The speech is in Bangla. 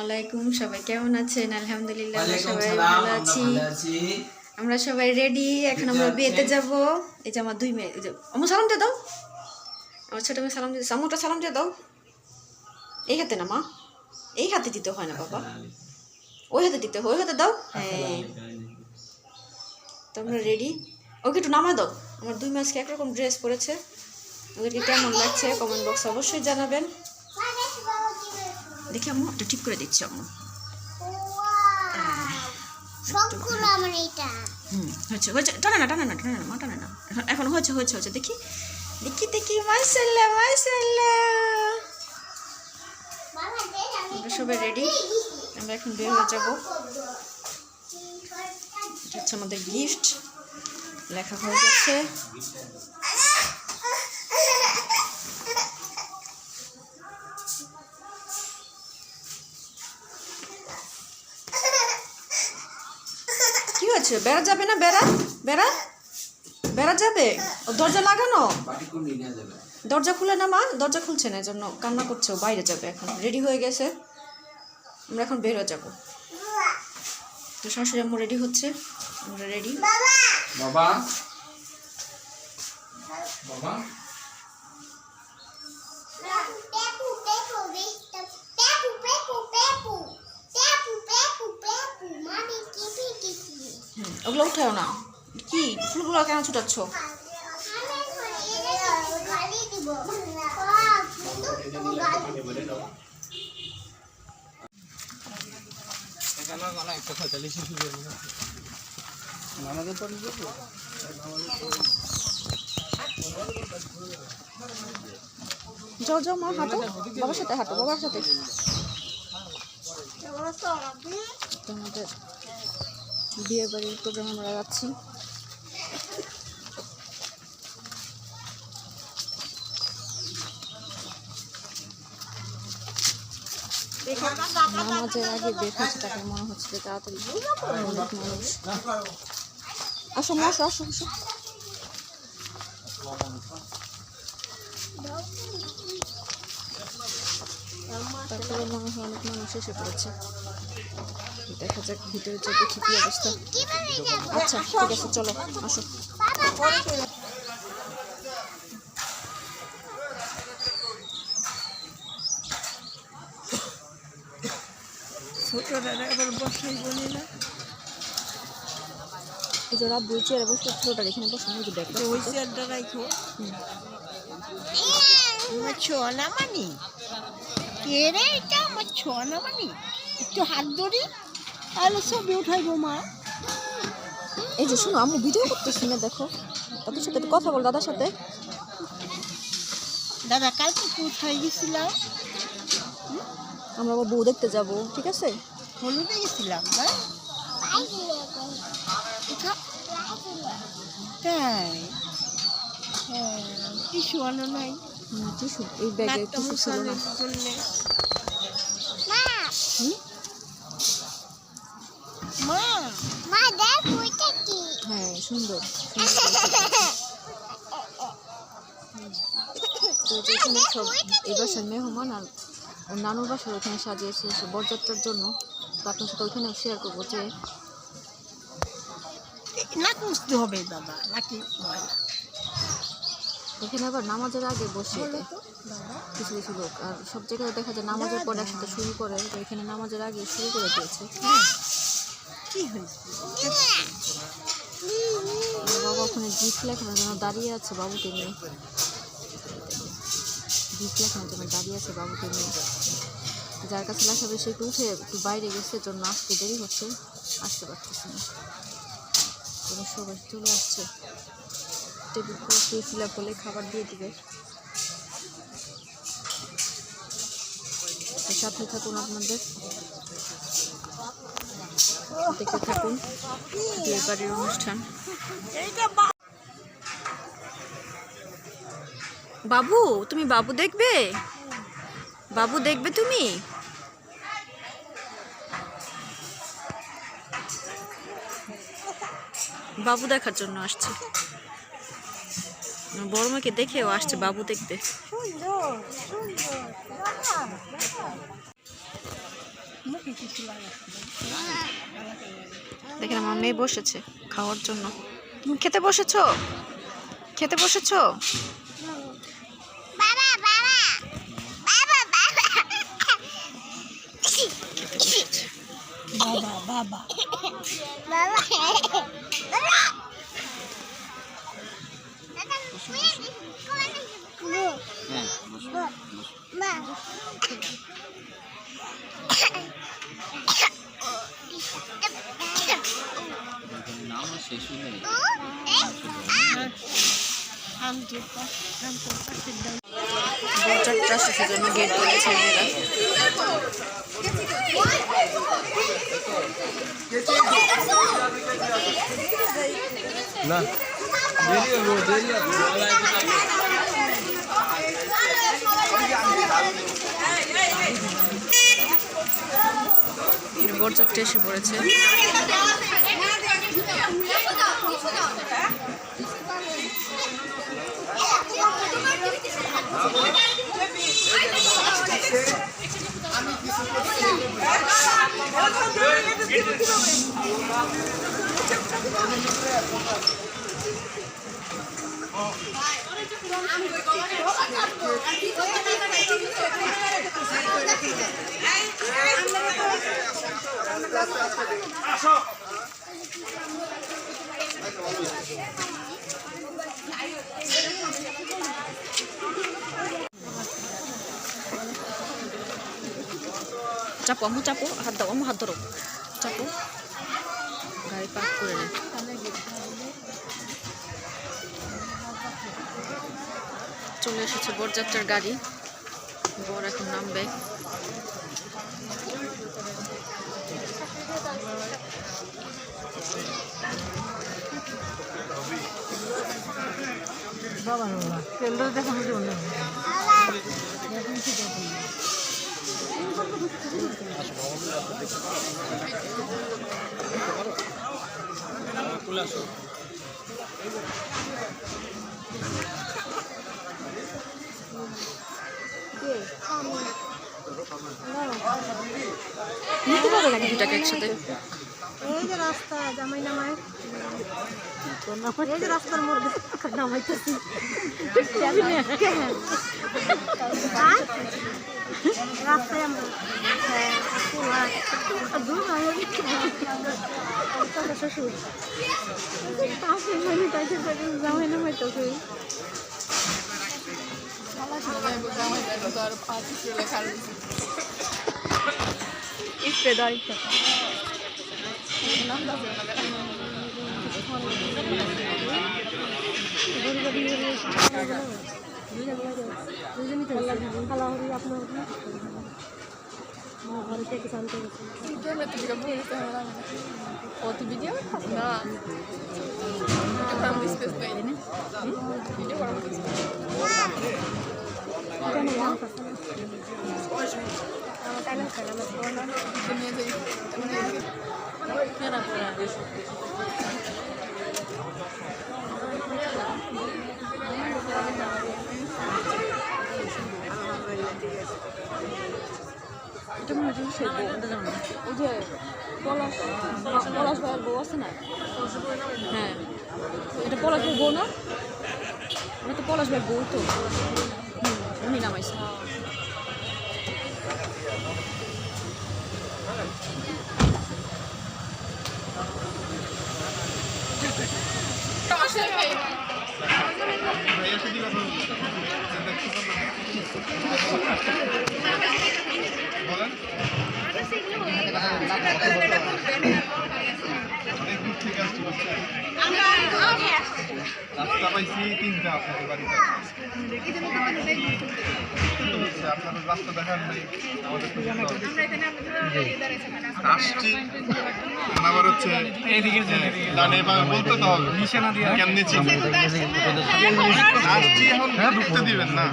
আলাইকুম, সবাই কেমন আছেন? আলহামদুলিল্লাহ আমরা সবাই ভালো আছি। আমরা সবাই রেডি, এখন আমরা বিয়েতে যাব। এই যে আমার দুই মেয়ে, এই যে আম্মু সালাম দিয়ে দাও, আমার ছোট মেয়ে সালাম দিয়ে, আম্মুটা সালাম দিয়ে দাও। এই হাতে না মা, এই হাতে দিতে হয় না বাবা, ওই হাতে দিতে হয়, ওই হাতে দাও। হ্যাঁ, তো আমরা রেডি। ওকে একটু নামা দাও। আমার দুই মাসকে একরকম ড্রেস পরেছে, ওদেরকে কেমন লাগছে কমেন্ট বক্সে অবশ্যই জানাবেন। দেখি আম্মু এটা ঠিক করে দিচ্ছি আম্মু। হয়েছে হয়েছে, টানে না টানে না টানে না মা, টানে না, এখন হয়েছে হয়েছে হয়েছে। দেখি দেখি দেখি, মাশাআল্লাহ মাশাআল্লাহ। আমরা সবাই রেডি, আমরা এখন বের হয়ে যাবো। এটা হচ্ছে আমাদের গিফট, লেখা হয়ে গেছে। কি হয়েছে? বেড়া যাবে না? বেড়া বেড়া বেড়া যাবে? ও দরজা লাগানো, দরজা খুলে না মা, দরজা খুলছে না, এজন্য কান্না করছে। ও বাইরে যাবে, এখন রেডি হয়ে গেছে, আমরা এখন বের হয়ে যাবো। তো শাশুড়ি আম্মু রেডি হচ্ছে, আমরা রেডি। বাবা বাবা ওগুলো উঠাও না। কি ফুলগুলো কেন ছুটাচ্ছ? যাও যাও মা, হাঁটো, বাবার সাথে হাঁটো, বাবার সাথে। আমাদের বিয়ে বাড়ির প্রোগ্রামে আমরা যাচ্ছি। নামাজের আগে বের হচ্ছে, তাকে মনে হচ্ছে যে তাড়াতাড়ি অনেক মানুষ। আসো মা, আসো আসো আসো। তারপরে মনে হয় অনেক মানুষ এসে পড়েছে, দেখা যাক ভিতরে যে দেখি কি অবস্থা। আচ্ছা ঠিক আছে, চলো আসো। ছোটরা আবার বসাই বলি না, এই যে রাত দুই চেয়ারে বসে, ছোটটার এখানে বসে নাকি দেখো, ওই চেয়ারটা রাখো। আমার ছোনা মানি কে রে? এটা আমার ছোনা মানি, একটু হাত ধরি তাহলে ছবি উঠাইবো মা। এই যে শোনো, আমি ভিডিও করতেছি না, দেখো দাদার সাথে একটু কথা বল, দাদার সাথে। দাদা কালকে কোথায় গেছিলাম? আমরা আবার বউ দেখতে যাব, ঠিক আছে? হলুদে গেছিলাম না, তাই? হ্যাঁ, টিস্যু আনো নাই? টিস্যু এই ব্যাগে টিস্যু ছিল না। মা মা দেখ ওইটা কি? হ্যাঁ সুন্দর। তো যেখানে সব এই বাসার মেহমান আর ওর নানুর বাসার ওখানে সাজিয়েছে বরযাত্রার জন্য, তো আপনার সাথে ওইখানে শেয়ার করবো যে নাক মুছতে হবে দাদা, নাকি এখানে আবার নামাজের আগে বসে কিছু কিছু লোক, আর সব জায়গায় দেখা যায় নামাজের পরে একসাথে শুরু করে, তো এখানে নামাজের আগে শুরু করে দিয়েছে। কি হয়েছে? বাবা ওখানে গিফট লেখানোর জন্য দাঁড়িয়ে আছে বাবুকে নিয়ে, গিফট লেখানোর জন্য দাঁড়িয়ে আছে বাবুকে নিয়ে। যার কাছে লেখাবে সে একটু উঠে একটু বাইরে গেছে, জন্য আসতে দেরি হচ্ছে, আসতে পারতেছে না। তবে সবাই চলে আসছে, টেবিল পুরো ফিল আপ হলে খাবার দিয়ে দিবে। সাথে থাকুন, আপনাদের দেখতে থাকুন বিয়ে বাড়ির অনুষ্ঠান। বাবু তুমি বাবু দেখবে? বাবু দেখবে তুমি? বাবু দেখার জন্য আসছে, বড় মাকে দেখেও আসছে বাবু দেখতে। দেখেন আমার মেয়ে বসেছে খাওয়ার জন্য। তুমি খেতে বসেছো? খেতে বসেছো? বাবা বরযাত্রীরা সেজন্য গেট করেছে মেয়েরা। না বরযাত্রী এসে পড়েছে। চাপো আম্মু, চাপো, হাত দাও আম্মু, হাত ধরো, চাপো, গাড়ি পার্ক করে নেয়। চলে এসেছে বরযাত্রার গাড়ি, বর এখন নামবে। বাবা তেল দেখানো জন্য নিতে পারো নাকি দুটাকে একসাথে? এই যে রাস্তা জামাই নামায়, এই যে রাস্তার মধ্যে নামাইতেছি রাস্তায় আমরা শ্বশুর জামাই নামাইতেছি। Outro vídeo? Não. Vamos despedir. Vídeo vamos এটা মনে হচ্ছে সেই বউ, এটা জানো না? ওই যে পলাশ ভাইয়ের বউ আছে না? হ্যাঁ, এটা পলাশ ভাইয়ের বউ না? ওটা তো পলাশ ভাইয়ের বউ তো। উনি নামাইছে। রাস্তা পাইছি তিনটা আপনাদের বাড়িতে আপনাদের রাস্তা দেখার নেই আমাদের আসছি আবার হচ্ছে এইদিকে ডানে বামে বলতে তো হবে নিশানা দিয়ে কেমনে চিনি আসছি এখন ঢুকতে দিবেন না